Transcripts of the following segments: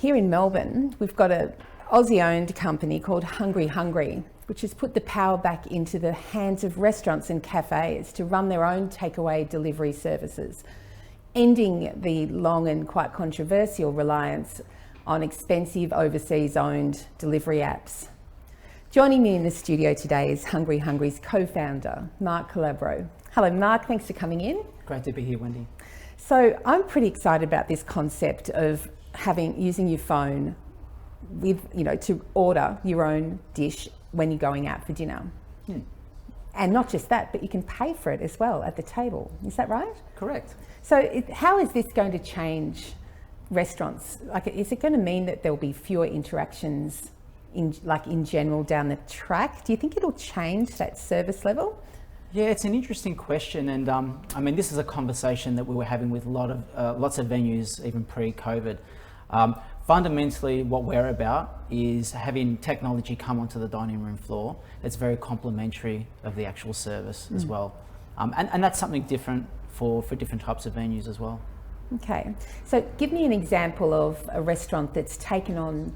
Here in Melbourne, we've got a Aussie-owned company called Hungry Hungry, which has put the power back into the hands of restaurants and cafes to run their own takeaway delivery services, ending the long and quite controversial reliance on expensive overseas-owned delivery apps. Joining me in the studio today is Hungry Hungry's co-founder, Mark Calabro. Hello, Mark. Thanks for coming in. Great to be here, Wendy. So I'm pretty excited about this concept of using your phone to order your own dish when you're going out for dinner. And not just that, but you can pay for it as well at the table. Is that right? Correct. So how is this going to change restaurants? Like, is it going to mean that there'll be fewer interactions in general down the track? Do you think it'll change that service level? Yeah, it's an interesting question, and this is a conversation that we were having with lots of venues even pre-COVID. Fundamentally, what we're about is having technology come onto the dining room floor. It's very complementary of the actual service as well, and that's something different for different types of venues as well. Okay, so give me an example of a restaurant that's taken on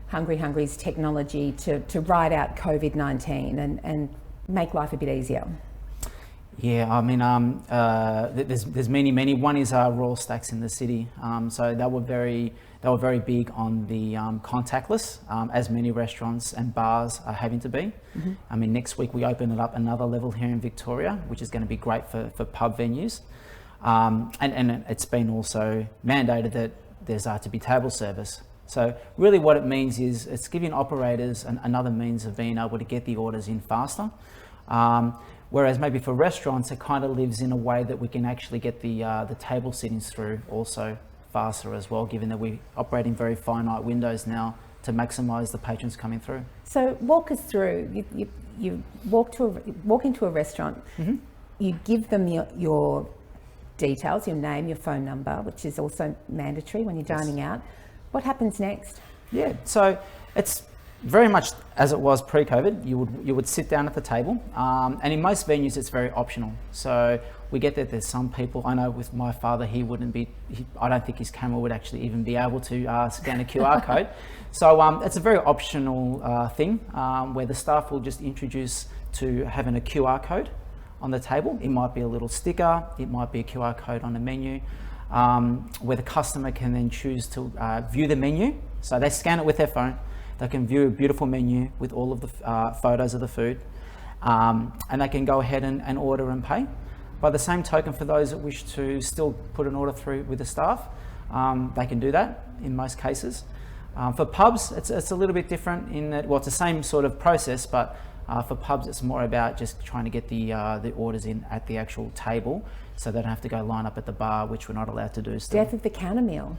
Hungry Hungry's technology to ride out COVID-19 and make life a bit easier. Yeah, there's many. One is Royal Stacks in the city. So they were very big on the contactless, as many restaurants and bars are having to be. Next week we open it up another level here in Victoria, which is going to be great for pub venues. And it's been also mandated that there's to be table service. So really what it means is it's giving operators another means of being able to get the orders in faster. Whereas maybe for restaurants, it kind of lives in a way that we can actually get the table sittings through also faster as well, given that we're operating very finite windows now to maximise the patrons coming through. So walk us through, you walk into a restaurant, you give them your details, your name, your phone number, which is also mandatory when you're dining out. What happens next? Yeah, so it's very much as it was pre-COVID. You would sit down at the table, and in most venues it's very optional. So we get that there's some people, I know with my father, I don't think his camera would actually even be able to scan a QR code. So it's a very optional thing where the staff will just introduce to having a QR code on the table. It might be a little sticker, it might be a QR code on the menu, where the customer can then choose to view the menu. So they scan it with their phone. They can view a beautiful menu with all of the photos of the food, and they can go ahead and order and pay. By the same token, for those that wish to still put an order through with the staff, they can do that in most cases. For pubs, it's a little bit different in that, well, it's the same sort of process, but for pubs, it's more about just trying to get the orders in at the actual table, so they don't have to go line up at the bar, which we're not allowed to do still. Death of the counter meal.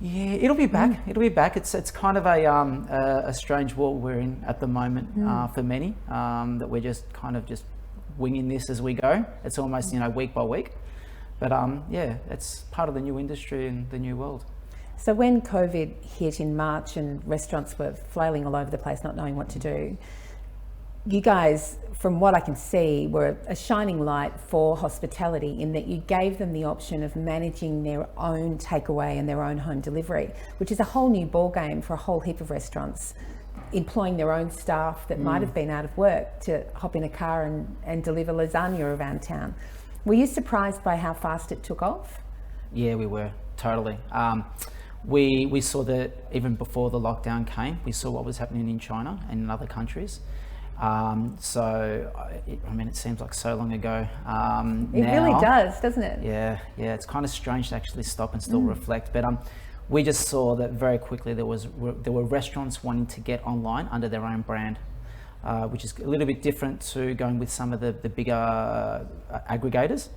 Yeah, it'll be back. It'll be back. It's kind of a strange world we're in at the moment for many, that we're just winging this as we go. It's almost week by week, but it's part of the new industry and the new world. So when COVID hit in March and restaurants were flailing all over the place, not knowing what to do, you guys, from what I can see, were a shining light for hospitality in that you gave them the option of managing their own takeaway and their own home delivery, which is a whole new ballgame for a whole heap of restaurants, employing their own staff that might have been out of work to hop in a car and deliver lasagna around town. Were you surprised by how fast it took off? Yeah, we were, totally. We saw that even before the lockdown came, we saw what was happening in China and in other countries. It seems like so long ago. It really does, doesn't it? Yeah, it's kind of strange to actually stop and still reflect. But we just saw that very quickly there were restaurants wanting to get online under their own brand, which is a little bit different to going with some of the bigger aggregators,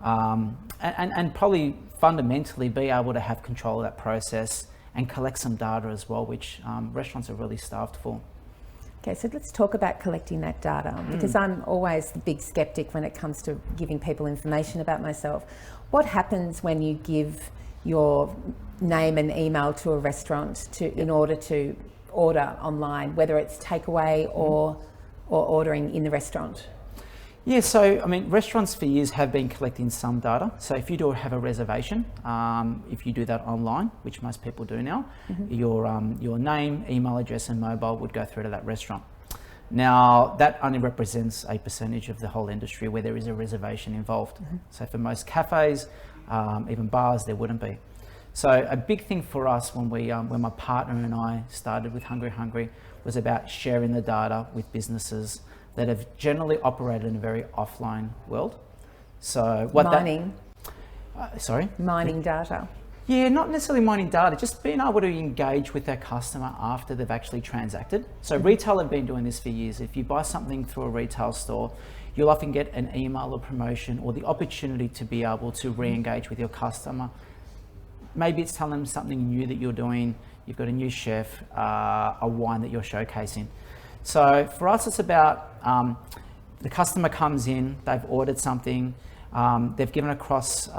and probably fundamentally be able to have control of that process and collect some data as well, which restaurants are really starved for. Okay, so let's talk about collecting that data, because I'm always the big skeptic when it comes to giving people information about myself. What happens when you give your name and email to a restaurant in order to order online, whether it's takeaway or ordering in the restaurant? Yeah, so I mean, restaurants for years have been collecting some data. So if you do have a reservation, if you do that online, which most people do now, your name, email address, and mobile would go through to that restaurant. Now, that only represents a percentage of the whole industry where there is a reservation involved. So for most cafes, even bars, there wouldn't be. So a big thing for us when my partner and I started with Hungry Hungry was about sharing the data with businesses that have generally operated in a very offline world. So what Mining. Sorry? Mining data. Yeah, not necessarily mining data, just being able to engage with their customer after they've actually transacted. So retail have been doing this for years. If you buy something through a retail store, you'll often get an email or promotion or the opportunity to be able to re-engage with your customer. Maybe it's telling them something new that you're doing. You've got a new chef, a wine that you're showcasing. So for us, it's about the customer comes in, they've ordered something, they've given across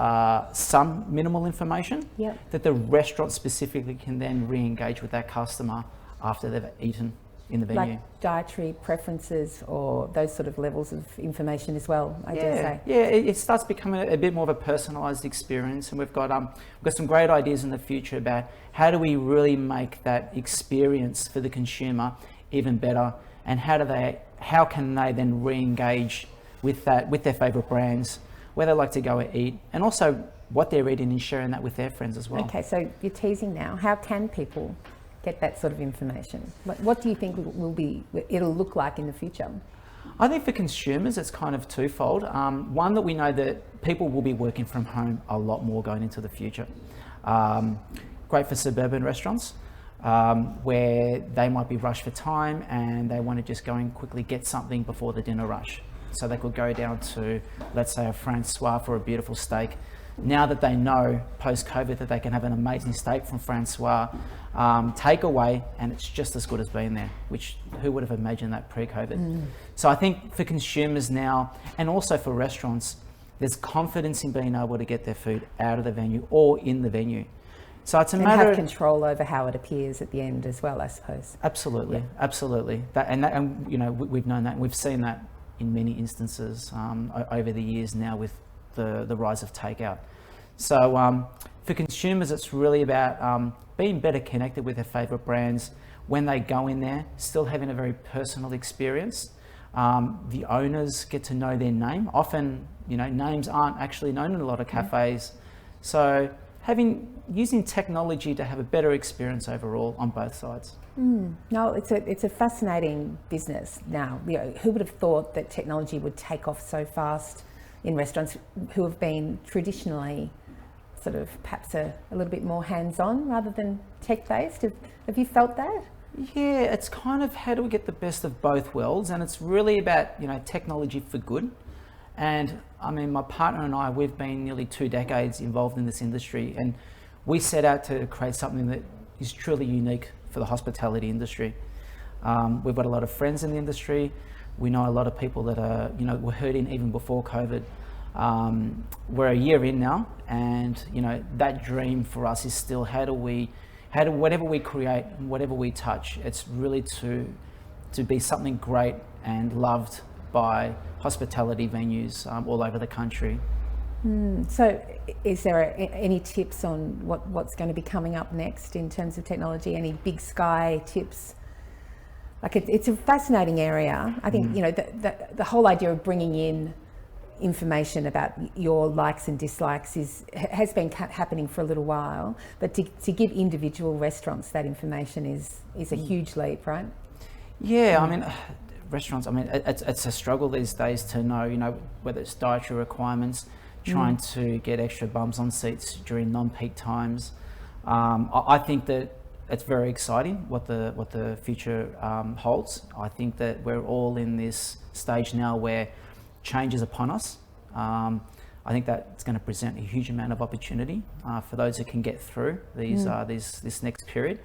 some minimal information that the restaurant specifically can then re-engage with that customer after they've eaten in the venue. Like dietary preferences or those sort of levels of information as well, I dare say. Yeah, it starts becoming a bit more of a personalised experience, and we've got some great ideas in the future about how do we really make that experience for the consumer even better, and how can they then re-engage with their favourite brands, where they like to go and eat, and also what they're eating and sharing that with their friends as well. Okay, so you're teasing now. How can people get that sort of information? What do you think it'll look like in the future? I think for consumers, it's kind of twofold. One, that we know that people will be working from home a lot more going into the future. Great for suburban restaurants, where they might be rushed for time and they want to just go and quickly get something before the dinner rush. So they could go down to, let's say, a Francois for a beautiful steak. Now that they know post-COVID that they can have an amazing steak from Francois, takeaway, and it's just as good as being there, which who would have imagined that pre-COVID? So I think for consumers now, and also for restaurants, there's confidence in being able to get their food out of the venue or in the venue. So it's a matter have control over how it appears at the end as well, I suppose. Absolutely, absolutely. And you know, we've known that, and we've seen that in many instances over the years now with the rise of takeout. So for consumers, it's really about being better connected with their favourite brands when they go in there, still having a very personal experience. The owners get to know their name. Often, you know, names aren't actually known in a lot of cafes. So using technology to have a better experience overall on both sides. No, it's a fascinating business now. You know, who would have thought that technology would take off so fast in restaurants who have been traditionally sort of perhaps a little bit more hands-on rather than tech-based? Have you felt that? Yeah, it's kind of how do we get the best of both worlds, and it's really about, you know, technology for good. And I mean, my partner and I, we've been nearly 2 decades involved in this industry, and we set out to create something that is truly unique for the hospitality industry. We've got a lot of friends in the industry. We know a lot of people that are, you know, were hurting even before COVID. We're a year in now, and you know, that dream for us is still how do whatever we create and whatever we touch, it's really to be something great and loved by hospitality venues all over the country. So is there any tips on what's going to be coming up next in terms of technology? Any big sky tips? Like it's a fascinating area. I think, you know, the whole idea of bringing in information about your likes and dislikes has been happening for a little while, but to give individual restaurants that information is a huge leap, right? Yeah, I mean, restaurants, I mean, it's a struggle these days to know, you know, whether it's dietary requirements, trying to get extra bums on seats during non-peak times. I think that it's very exciting what the future holds. I think that we're all in this stage now where change is upon us. I think that it's going to present a huge amount of opportunity for those who can get through this next period.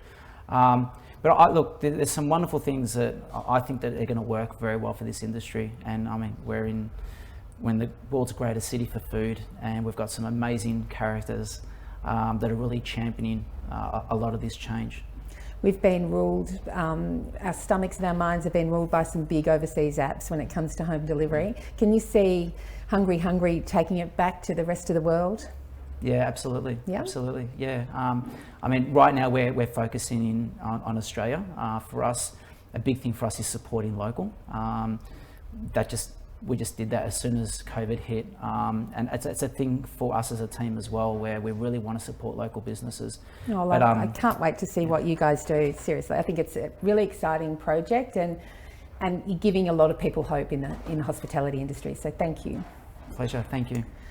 But look, there's some wonderful things that I think that are going to work very well for this industry. And I mean, we're in the world's greatest city for food, and we've got some amazing characters that are really championing a lot of this change. we've been ruled, our stomachs and our minds have been ruled by some big overseas apps when it comes to home delivery. Can you see Hungry taking it back to the rest of the world? Yeah, absolutely. Yeah? Absolutely. Yeah. I mean, right now we're focusing in on Australia. For us, a big thing for us is supporting local. We just did that as soon as COVID hit, and it's a thing for us as a team as well, where we really want to support local businesses. Oh, I can't wait to see what you guys do. Seriously, I think it's a really exciting project, and you're giving a lot of people hope in the hospitality industry. So thank you. Pleasure. Thank you.